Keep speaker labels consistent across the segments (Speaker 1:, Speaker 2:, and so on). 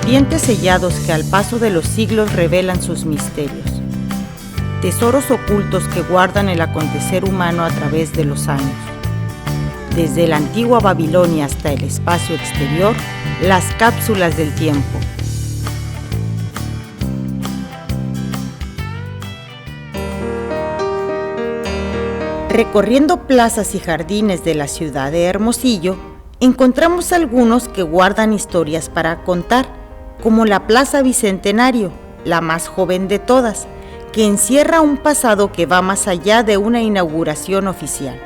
Speaker 1: dientes sellados que al paso de los siglos revelan sus misterios, tesoros ocultos que guardan el acontecer humano a través de los años. Desde la antigua Babilonia hasta el espacio exterior, las cápsulas del tiempo. Recorriendo plazas y jardines de la ciudad de Hermosillo, encontramos algunos que guardan historias para contar, como la Plaza Bicentenario, la más joven de todas, que encierra un pasado que va más allá de una inauguración oficial.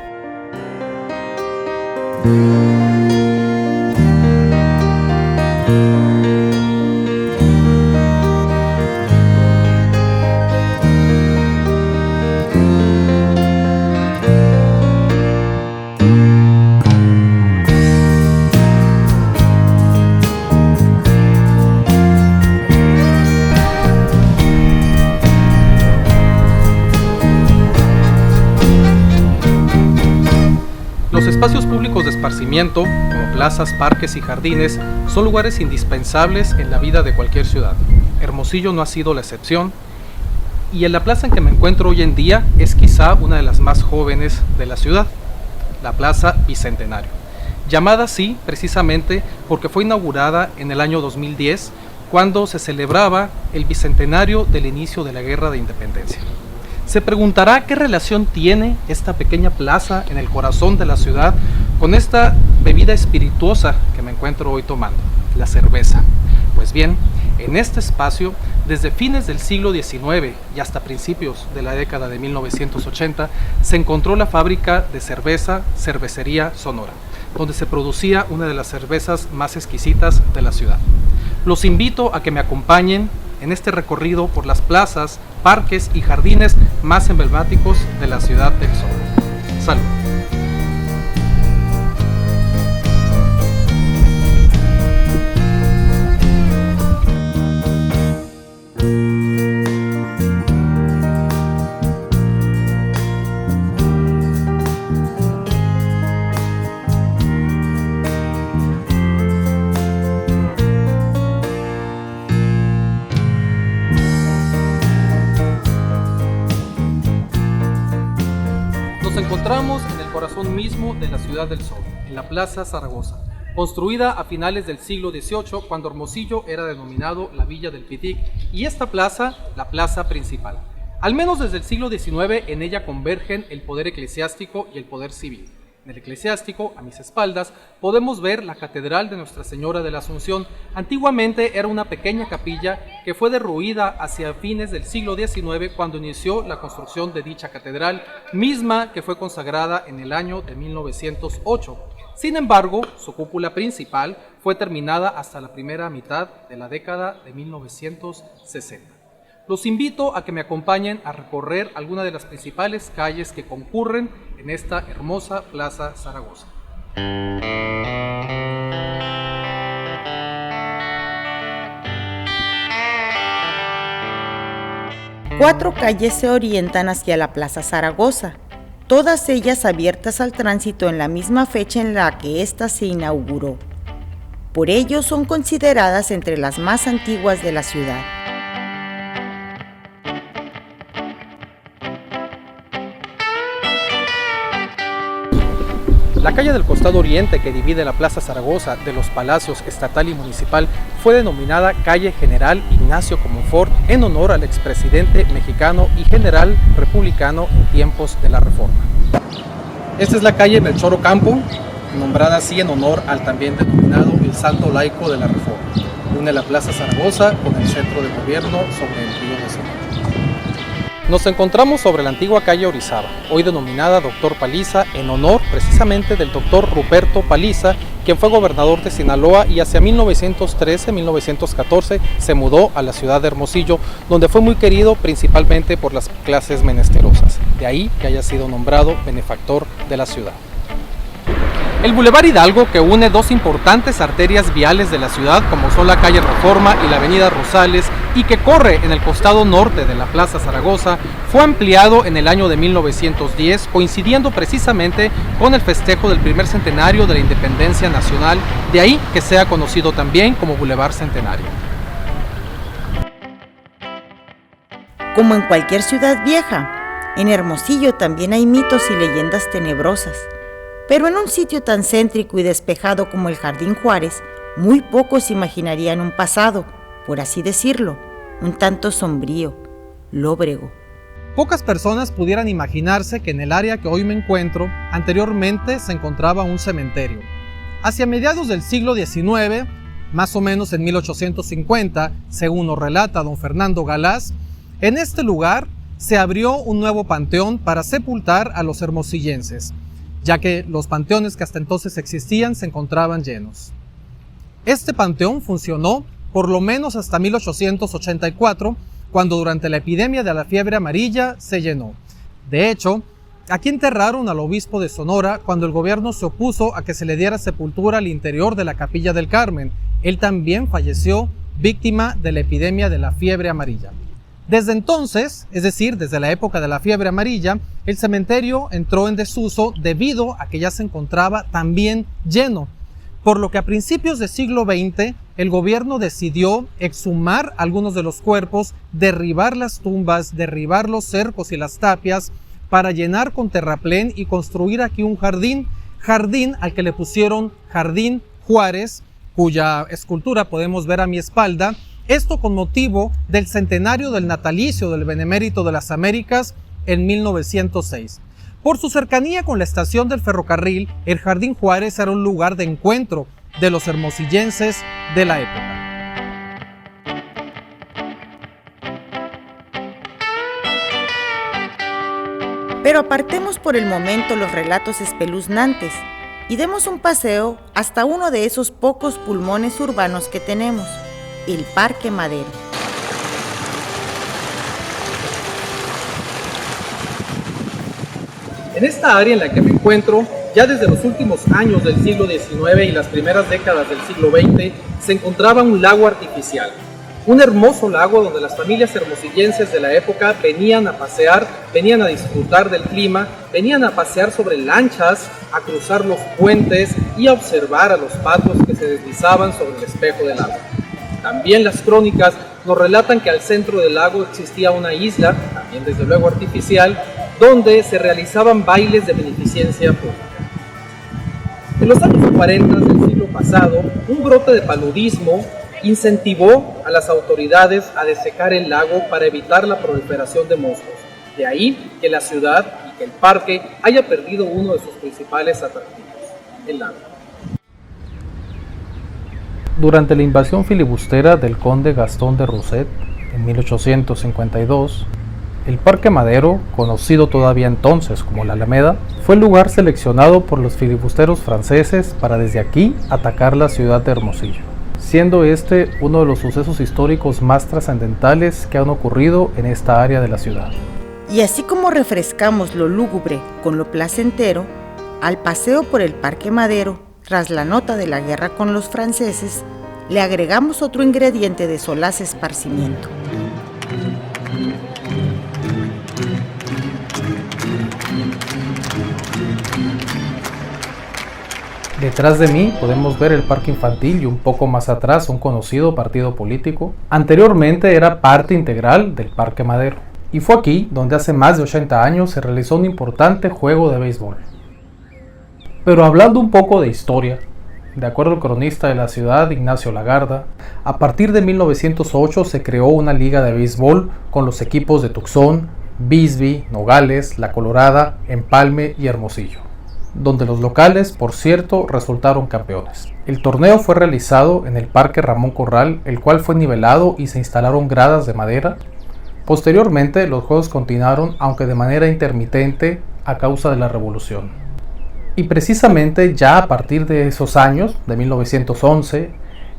Speaker 2: Los espacios públicos de esparcimiento, como plazas, parques y jardines, son lugares indispensables en la vida de cualquier ciudad. Hermosillo no ha sido la excepción, y en la plaza en que me encuentro hoy en día es quizá una de las más jóvenes de la ciudad, la Plaza Bicentenario, llamada así precisamente porque fue inaugurada en el año 2010, cuando se celebraba el bicentenario del inicio de la Guerra de Independencia. Se preguntará qué relación tiene esta pequeña plaza en el corazón de la ciudad con esta bebida espirituosa que me encuentro hoy tomando, la cerveza. Pues bien, en este espacio, desde fines del siglo XIX y hasta principios de la década de 1980, se encontró la fábrica de cerveza Cervecería Sonora, donde se producía una de las cervezas más exquisitas de la ciudad. Los invito a que me acompañen en este recorrido por las plazas, parques y jardines más emblemáticos de la ciudad del Sol. Salud. Nos encontramos en el corazón mismo de la Ciudad del Sol, en la Plaza Zaragoza, construida a finales del siglo XVIII, cuando Hermosillo era denominado la Villa del Pitic, y esta plaza, la plaza principal. Al menos desde el siglo XIX, en ella convergen el poder eclesiástico y el poder civil. En el eclesiástico, a mis espaldas, podemos ver la Catedral de Nuestra Señora de la Asunción. Antiguamente era una pequeña capilla que fue derruida hacia fines del siglo XIX, cuando inició la construcción de dicha catedral, misma que fue consagrada en el año de 1908. Sin embargo, su cúpula principal fue terminada hasta la primera mitad de la década de 1960. Los invito a que me acompañen a recorrer algunas de las principales calles que concurren en esta hermosa Plaza Zaragoza.
Speaker 1: Cuatro calles se orientan hacia la Plaza Zaragoza, todas ellas abiertas al tránsito en la misma fecha en la que ésta se inauguró. Por ello son consideradas entre las más antiguas de la ciudad.
Speaker 2: La calle del costado oriente que divide la Plaza Zaragoza de los Palacios Estatal y Municipal fue denominada Calle General Ignacio Comonfort en honor al expresidente mexicano y general republicano en tiempos de la Reforma. Esta es la calle Melchor Ocampo, nombrada así en honor al también denominado el Santo Laico de la Reforma. Une la Plaza Zaragoza con el centro de gobierno sobre el río de Sonora. Nos encontramos sobre la antigua calle Orizaba, hoy denominada Doctor Paliza, en honor precisamente del doctor Ruperto Paliza, quien fue gobernador de Sinaloa y hacia 1913-1914 se mudó a la ciudad de Hermosillo, donde fue muy querido principalmente por las clases menesterosas. De ahí que haya sido nombrado benefactor de la ciudad. El Boulevard Hidalgo, que une dos importantes arterias viales de la ciudad, como son la calle Reforma y la avenida Rosales, y que corre en el costado norte de la Plaza Zaragoza, fue ampliado en el año de 1910, coincidiendo precisamente con el festejo del primer centenario de la independencia nacional, de ahí que sea conocido también como Boulevard Centenario.
Speaker 1: Como en cualquier ciudad vieja, en Hermosillo también hay mitos y leyendas tenebrosas. Pero en un sitio tan céntrico y despejado como el Jardín Juárez, muy pocos imaginarían un pasado, por así decirlo, un tanto sombrío, lóbrego.
Speaker 2: Pocas personas pudieran imaginarse que en el área que hoy me encuentro, anteriormente se encontraba un cementerio. Hacia mediados del siglo XIX, más o menos en 1850, según nos relata don Fernando Galás, en este lugar se abrió un nuevo panteón para sepultar a los hermosillenses, ya que los panteones que hasta entonces existían se encontraban llenos. Este panteón funcionó por lo menos hasta 1884, cuando durante la epidemia de la fiebre amarilla se llenó. De hecho, aquí enterraron al obispo de Sonora cuando el gobierno se opuso a que se le diera sepultura al interior de la Capilla del Carmen. Él también falleció víctima de la epidemia de la fiebre amarilla. Desde entonces, es decir, desde la época de la fiebre amarilla, el cementerio entró en desuso debido a que ya se encontraba también lleno, por lo que a principios del siglo XX el gobierno decidió exhumar algunos de los cuerpos, derribar las tumbas, derribar los cercos y las tapias para llenar con terraplén y construir aquí un jardín al que le pusieron Jardín Juárez, cuya escultura podemos ver a mi espalda. Esto con motivo del centenario del natalicio del Benemérito de las Américas en 1906. Por su cercanía con la estación del ferrocarril, el Jardín Juárez era un lugar de encuentro de los hermosillenses de la época.
Speaker 1: Pero apartemos por el momento los relatos espeluznantes y demos un paseo hasta uno de esos pocos pulmones urbanos que tenemos, el Parque Madero.
Speaker 2: En esta área en la que me encuentro, ya desde los últimos años del siglo XIX y las primeras décadas del siglo XX, se encontraba un lago artificial. Un hermoso lago donde las familias hermosillenses de la época venían a pasear, venían a disfrutar del clima, venían a pasear sobre lanchas, a cruzar los puentes y a observar a los patos que se deslizaban sobre el espejo del agua. También las crónicas nos relatan que al centro del lago existía una isla, también desde luego artificial, donde se realizaban bailes de beneficencia pública. En los años 40 del siglo pasado, un brote de paludismo incentivó a las autoridades a desecar el lago para evitar la proliferación de moscos. De ahí que la ciudad y que el parque haya perdido uno de sus principales atractivos, el lago. Durante la invasión filibustera del conde Gastón de Rousset en 1852, el Parque Madero, conocido todavía entonces como la Alameda, fue el lugar seleccionado por los filibusteros franceses para desde aquí atacar la ciudad de Hermosillo, siendo este uno de los sucesos históricos más trascendentales que han ocurrido en esta área de la ciudad.
Speaker 1: Y así como refrescamos lo lúgubre con lo placentero, al paseo por el Parque Madero, tras la nota de la guerra con los franceses, le agregamos otro ingrediente de solaz esparcimiento.
Speaker 2: Detrás de mí podemos ver el parque infantil y un poco más atrás un conocido partido político. Anteriormente era parte integral del Parque Madero. Y fue aquí donde hace más de 80 años se realizó un importante juego de béisbol. Pero hablando un poco de historia, de acuerdo al cronista de la ciudad, Ignacio Lagarda, a partir de 1908 se creó una liga de béisbol con los equipos de Tucson, Bisbee, Nogales, La Colorada, Empalme y Hermosillo, donde los locales, por cierto, resultaron campeones. El torneo fue realizado en el Parque Ramón Corral, el cual fue nivelado y se instalaron gradas de madera. Posteriormente, los juegos continuaron, aunque de manera intermitente, a causa de la Revolución. Y precisamente ya a partir de esos años, de 1911,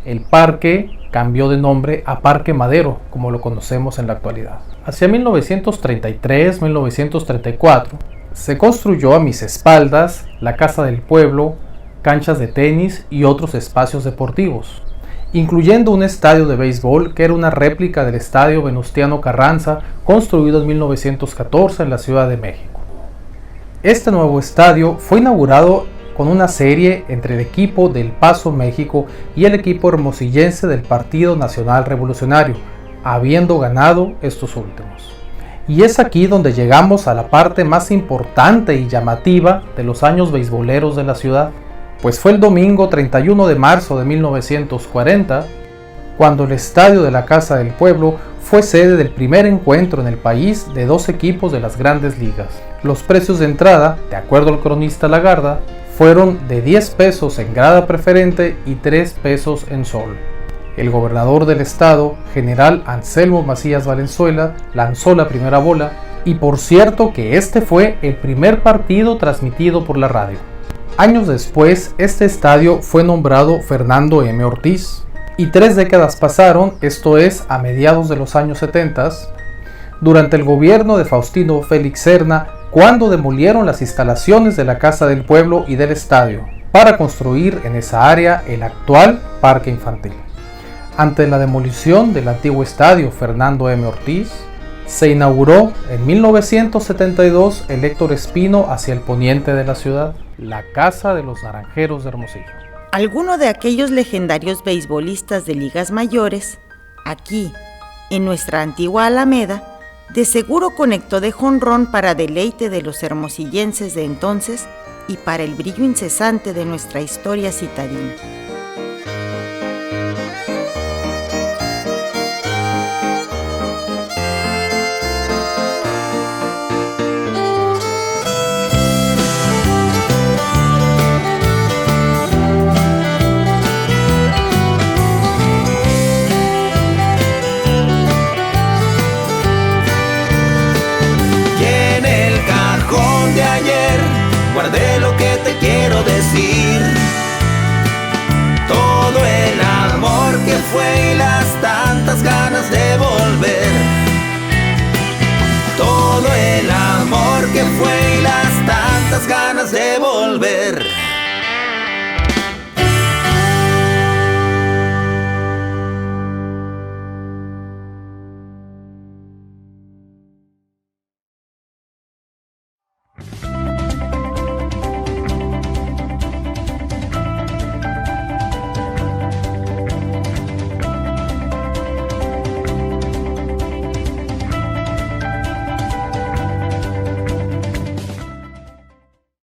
Speaker 2: el parque cambió de nombre a Parque Madero, como lo conocemos en la actualidad. Hacia 1933-1934, se construyó a mis espaldas la Casa del Pueblo, canchas de tenis y otros espacios deportivos, incluyendo un estadio de béisbol que era una réplica del estadio Venustiano Carranza, construido en 1914 en la Ciudad de México. Este nuevo estadio fue inaugurado con una serie entre el equipo del Paso México y el equipo hermosillense del Partido Nacional Revolucionario, habiendo ganado estos últimos. Y es aquí donde llegamos a la parte más importante y llamativa de los años beisboleros de la ciudad, pues fue el domingo 31 de marzo de 1940 cuando el estadio de la Casa del Pueblo fue sede del primer encuentro en el país de dos equipos de las grandes ligas. Los precios de entrada, de acuerdo al cronista Lagarda, fueron de 10 pesos en grada preferente y 3 pesos en sol. El gobernador del estado, general Anselmo Macías Valenzuela, lanzó la primera bola y por cierto que este fue el primer partido transmitido por la radio. Años después, este estadio fue nombrado Fernando M. Ortiz y 3 décadas pasaron, esto es a mediados de los años 70, durante el gobierno de Faustino Félix Serna, cuando demolieron las instalaciones de la Casa del Pueblo y del estadio para construir en esa área el actual parque infantil. Ante la demolición del antiguo estadio Fernando M. Ortiz, se inauguró en 1972 el Héctor Espino hacia el poniente de la ciudad, la Casa de los Naranjeros de Hermosillo.
Speaker 1: Alguno de aquellos legendarios beisbolistas de ligas mayores, aquí, en nuestra antigua Alameda, de seguro conectó de jonrón para deleite de los hermosillenses de entonces y para el brillo incesante de nuestra historia citadina.
Speaker 3: Guardé lo que te quiero decir, todo el amor que fue y las tantas ganas de volver, todo el amor que fue y las tantas ganas de volver.